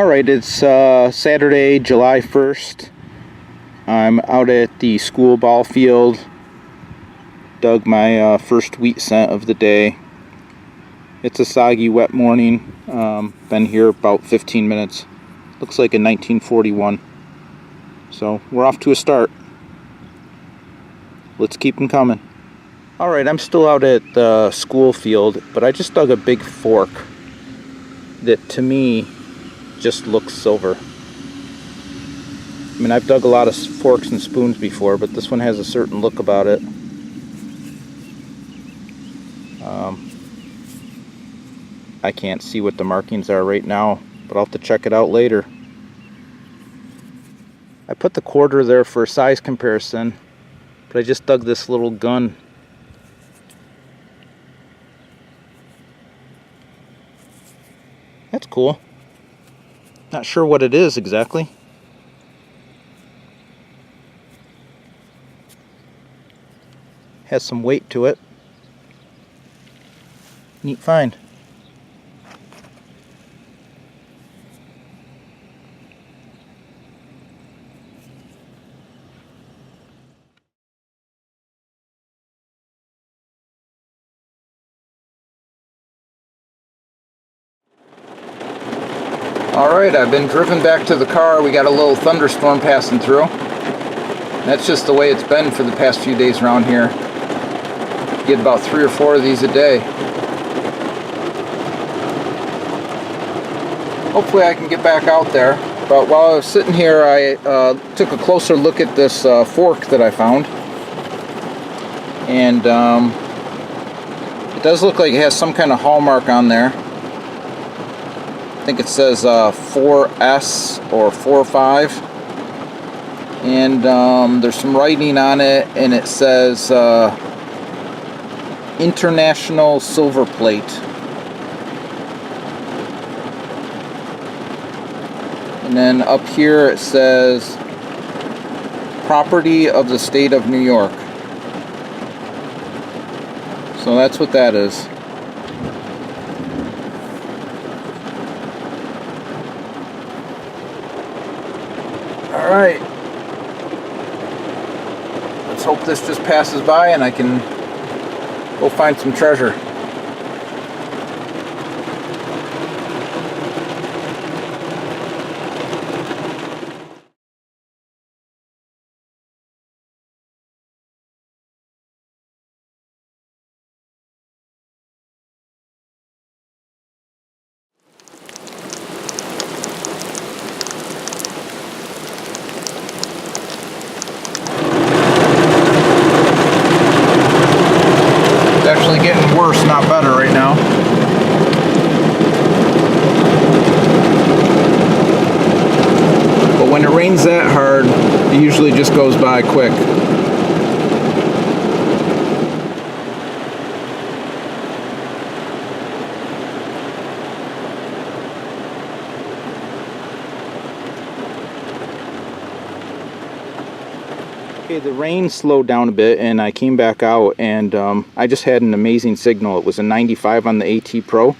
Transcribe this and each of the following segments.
Alright, it's Saturday, July 1st. I'm out at the school ball field. Dug my first wheat cent of the day. It's a soggy, wet morning. Been here about 15 minutes. Looks like a 1941. So we're off to a start. Let's keep them coming. Alright, I'm still out at the school field, but I just dug a big fork that to me just looks silver. I mean, I've dug a lot of forks and spoons before, but this one has a certain look about it. I can't see what the markings are right now, but I'll have to check it out later. I put the quarter there for a size comparison, but I just dug this little gun. That's cool. Not sure what it is exactly. Has some weight to it. Neat find. Alright, I've been driven back to the car. We got a little thunderstorm passing through. That's just the way it's been for the past few days around here. Get about 3 or 4 of these a day. Hopefully I can get back out there. But while I was sitting here, I took a closer look at this fork that I found. And it does look like it has some kind of hallmark on there. I think it says 4S or 45, and there's some writing on it, and it says International Silver Plate. And then up here it says Property of the State of New York. So that's what that is. Alright, let's hope this just passes by and I can go find some treasure. Actually getting worse, not better right now. But when it rains that hard, it usually just goes by quick. Okay, the rain slowed down a bit and I came back out, and I just had an amazing signal. It was a 95 on the AT Pro,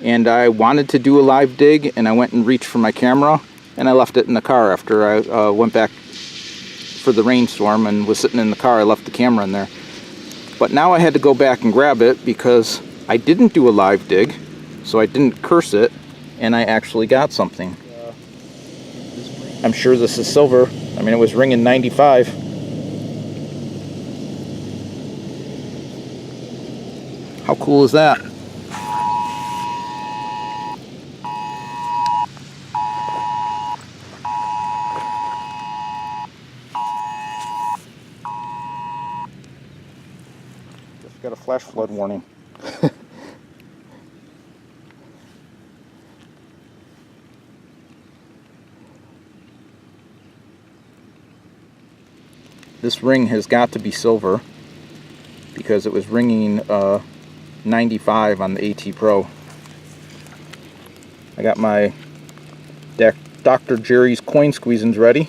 and I wanted to do a live dig, and I went and reached for my camera and I left it in the car after I went back for the rainstorm and was sitting in the car. I left the camera in there. But now I had to go back and grab it because I didn't do a live dig, so I didn't curse it, and I actually got something. I'm sure this is silver. I mean, it was ringing 95. How cool is that? Just got a flash flood warning. This ring has got to be silver because it was ringing 95 on the AT Pro. I got my Dr. Jerry's coin squeezins ready.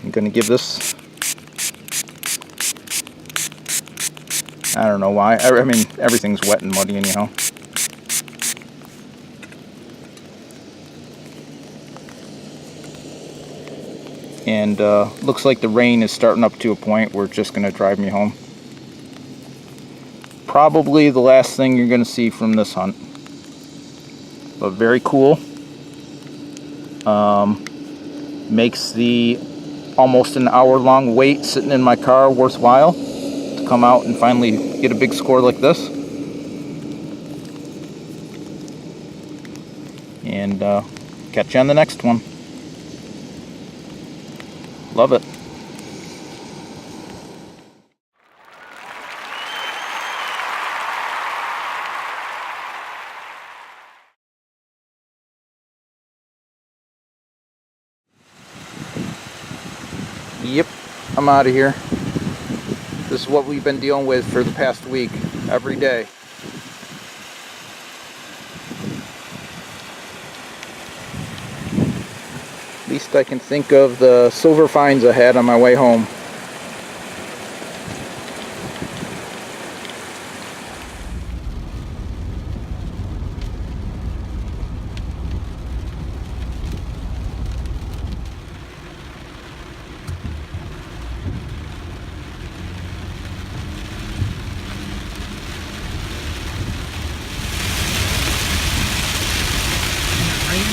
I'm gonna give this, I don't know why. I mean, everything's wet and muddy anyhow. and looks like the rain is starting up to a point where it's just going to drive me home. Probably the last thing you're going to see from this hunt, but very cool. Makes the almost an hour-long wait sitting in my car worthwhile to come out and finally get a big score like this. And catch you on the next one. Love it. Yep, I'm out of here. This is what we've been dealing with for the past week, every day. Least I can think of the silver finds I had on my way home.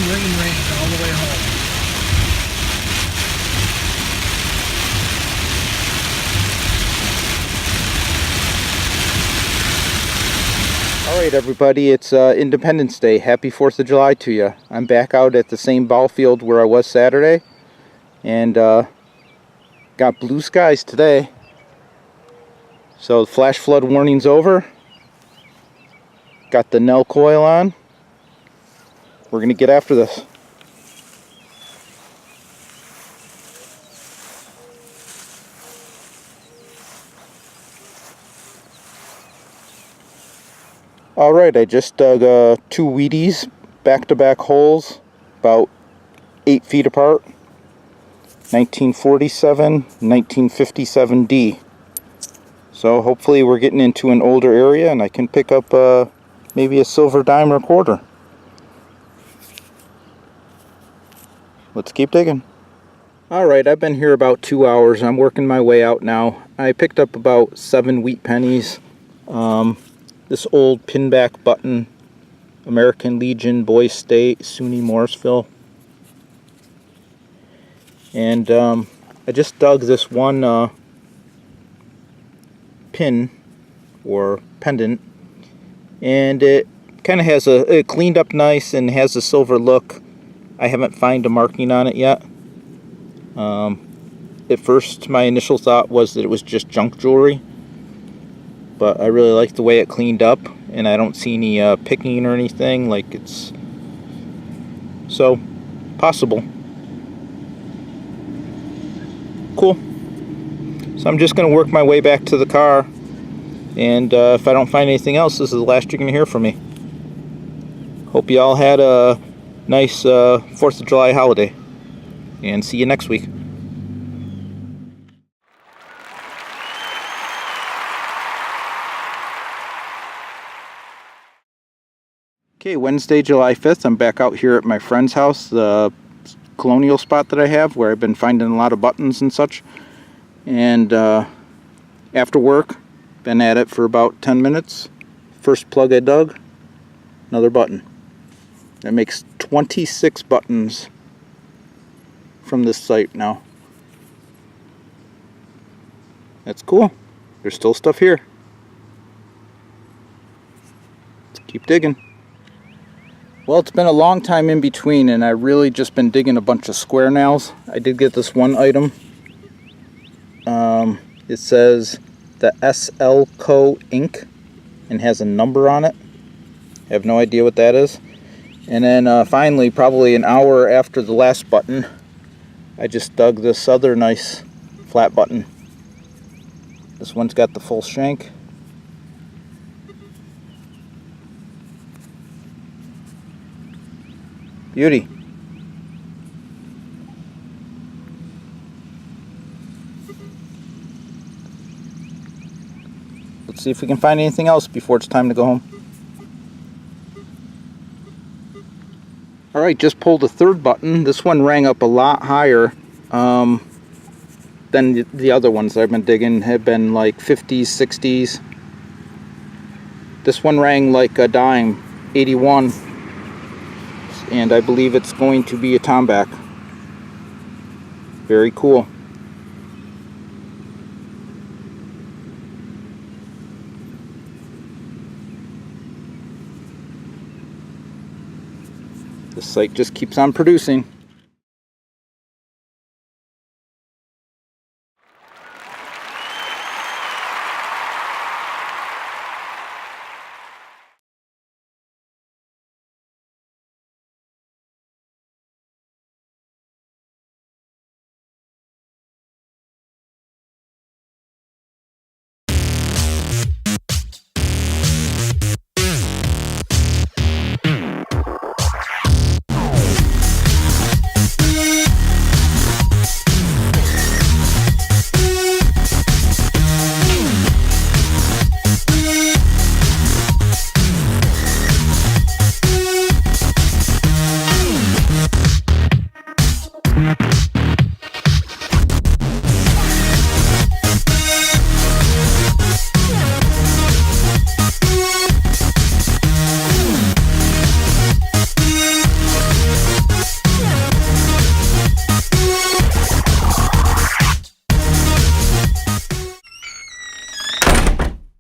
Rain all the way home. Alright everybody, it's Independence Day. Happy 4th of July to you. I'm back out at the same ball field where I was Saturday, and got blue skies today. So the flash flood warning's over. Got the Nell coil on. We're going to get after this. Alright, I just dug 2 Wheaties, back-to-back holes, about 8 feet apart. 1947, 1957D. So hopefully we're getting into an older area and I can pick up maybe a silver dime or quarter. Let's keep digging. Alright, I've been here about 2 hours. I'm working my way out now. I picked up about 7 wheat pennies. This old pinback button, American Legion, Boys State, SUNY Morrisville. And I just dug this one pin or pendant, and it kind of has it cleaned up nice and has a silver look. I haven't found a marking on it yet. At first my initial thought was that it was just junk jewelry, but I really like the way it cleaned up, and I don't see any picking or anything. Like it's so possible. Cool. So I'm just going to work my way back to the car, and if I don't find anything else, this is the last you're going to hear from me. Hope you all had a nice 4th of July holiday, and see you next week. Okay, Wednesday, July 5th, I'm back out here at my friend's house, the Colonial spot that I have, where I've been finding a lot of buttons and such. And after work, been at it for about 10 minutes. First plug I dug, another button. That makes 26 buttons from this site now. That's cool. There's still stuff here. Let's keep digging. Well, it's been a long time in between, and I really just been digging a bunch of square nails. I did get this one item. It says the SL Co Inc. and has a number on it. I have no idea what that is. And then finally, probably an hour after the last button, I just dug this other nice flat button. This one's got the full shank. Beauty. Let's see if we can find anything else before it's time to go home. Alright, just pulled a third button. This one rang up a lot higher. then the other ones I've been digging have been like 50s, 60s. This one rang like a dime, 81, and I believe it's going to be a tomback. Very cool. The site just keeps on producing.